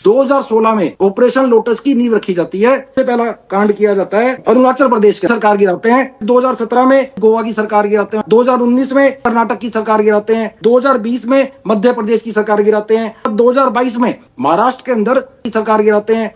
2016 में operation lotus की नींव रखी जाती है। सबसे पहला कांड किया जाता है अरुणाचल प्रदेश की सरकार गिराते हैं, 2017 में गोवा की सरकार गिराते हैं, 2019 में कर्नाटक की सरकार गिराते हैं, 2020 में मध्य प्रदेश की सरकार गिराते हैं, 2022 में महाराष्ट्र के अंदर की सरकार गिराते हैं।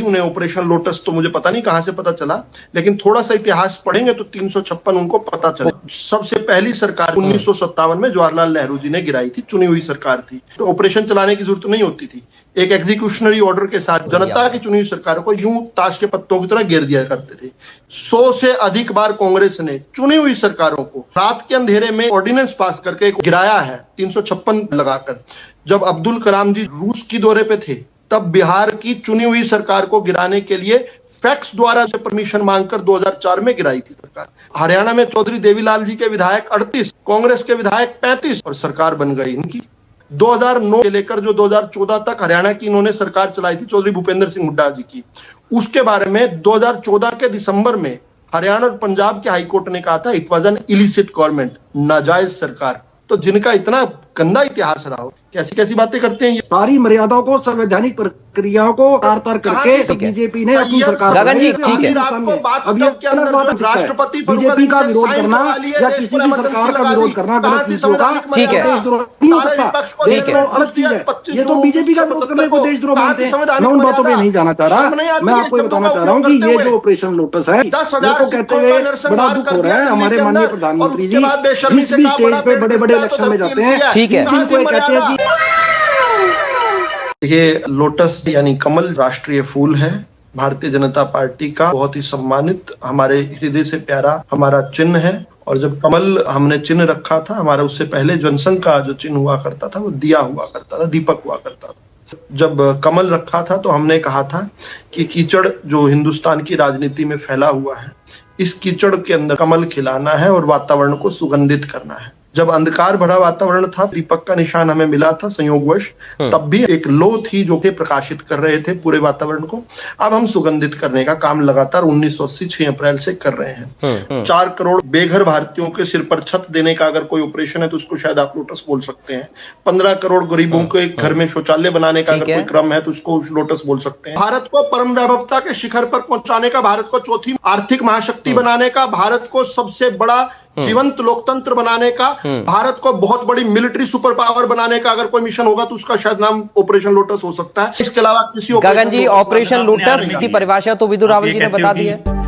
उन्हें ऑपरेशन लोटस तो मुझे पता नहीं कहां से पता चला, लेकिन थोड़ा सा इतिहास पढ़ेंगे तो 356 उनको पता चले। सबसे पहली सरकार 1957 में जवाहरलाल नेहरू जी ने गिराई थी, चुनी हुई सरकार थी, तो ऑपरेशन चलाने की जरूरत नहीं होती थी। एक एग्जीक्यूशनरी ऑर्डर के साथ जनता की चुनी हुई सरकारों को यूं ताश के पत्तों की तरह घेर दिया करते थे। 100 से अधिक बार कांग्रेस ने चुनी हुई सरकारों को रात के अंधेरे में ऑर्डिनेंस पास करके गिराया है, 356 लगाकर। जब अब्दुल कलाम जी रूस की दौरे पे थे तब बिहार की चुनी हुई सरकार को गिराने के लिए फैक्स द्वारा जो परमिशन मांगकर 2004 में गिराई थी सरकार। हरियाणा में चौधरी देवीलाल जी के विधायक 38, कांग्रेस के विधायक 35 और सरकार बन गई इनकी। 2009 से लेकर जो 2014 तक हरियाणा की इन्होंने सरकार चलाई थी चौधरी भूपेंद्र सिंह हुड्डा जी की, उसके बारे में 2014 के दिसंबर में हरियाणा और पंजाब के हाईकोर्ट ने कहा था it was an illicit government, नाजायज सरकार। तो जिनका इतना गंदा इतिहास रहा हो, कैसी कैसी बातें करते हैं ये। सारी मर्यादाओं को, संवैधानिक प्रक्रियाओं को तार-तार करके बीजेपी ने अपनी सरकार गगन जी ठीक है। अब ये राष्ट्रपति बीजेपी का विरोध करना या किसी भी सरकार का विरोध करना गलत नीतियों का ठीक है, देशद्रोह नहीं हो सकता। देशद्रोह अलग चीज है, ये तो बीजेपी का विरोध करने को देशद्रोह मानते हैं। मैं उन बातों पे नहीं जाना चाह रहा, मैं आपको ये बताना चाह रहा हूँ कि ये जो ऑपरेशन लोटस है, मेरे को कहते हुए बड़ा दुख हो रहा है। हमारे माननीय प्रधानमंत्री जी जिस भी स्टेज पे बड़े बड़े इलेक्शन में जाते हैं, ठीक है, जिनको ये कहते हैं कि ये लोटस यानी कमल राष्ट्रीय फूल है भारतीय जनता पार्टी का, बहुत ही सम्मानित, हमारे हृदय से प्यारा हमारा चिन्ह है। और जब कमल हमने चिन्ह रखा था, हमारा उससे पहले जनसंघ का जो चिन्ह हुआ करता था वो दिया हुआ करता था, दीपक हुआ करता था। जब कमल रखा था तो हमने कहा था कि कीचड़ जो हिंदुस्तान की राजनीति में फैला हुआ है, इस कीचड़ के अंदर कमल खिलाना है और वातावरण को सुगंधित करना है। जब अंधकार भरा वातावरण था, दीपक का निशान हमें मिला था संयोगवश, तब भी एक लो थी जो कि प्रकाशित कर रहे थे पूरे वातावरण को। अब हम सुगंधित करने का काम लगातार 1980 6 अप्रैल से कर रहे हैं। 4 करोड़ बेघर भारतीयों के सिर पर छत देने का अगर कोई ऑपरेशन है तो उसको शायद आप लोटस बोल सकते हैं। 15 करोड़ गरीबों को एक घर में शौचालय बनाने का अगर कोई क्रम है तो उसको लोटस बोल सकते हैं। भारत को परम वैभवता के शिखर पर पहुंचाने का, भारत को चौथी आर्थिक महाशक्ति बनाने का, भारत को सबसे बड़ा जीवंत लोकतंत्र बनाने का, भारत को बहुत बड़ी मिलिट्री सुपर पावर बनाने का अगर कोई मिशन होगा तो उसका शायद नाम ऑपरेशन लोटस हो सकता है। इसके अलावा किसी गगन जी ऑपरेशन लोटस की परिभाषा तो विदुर रावल जी ने बता दी है।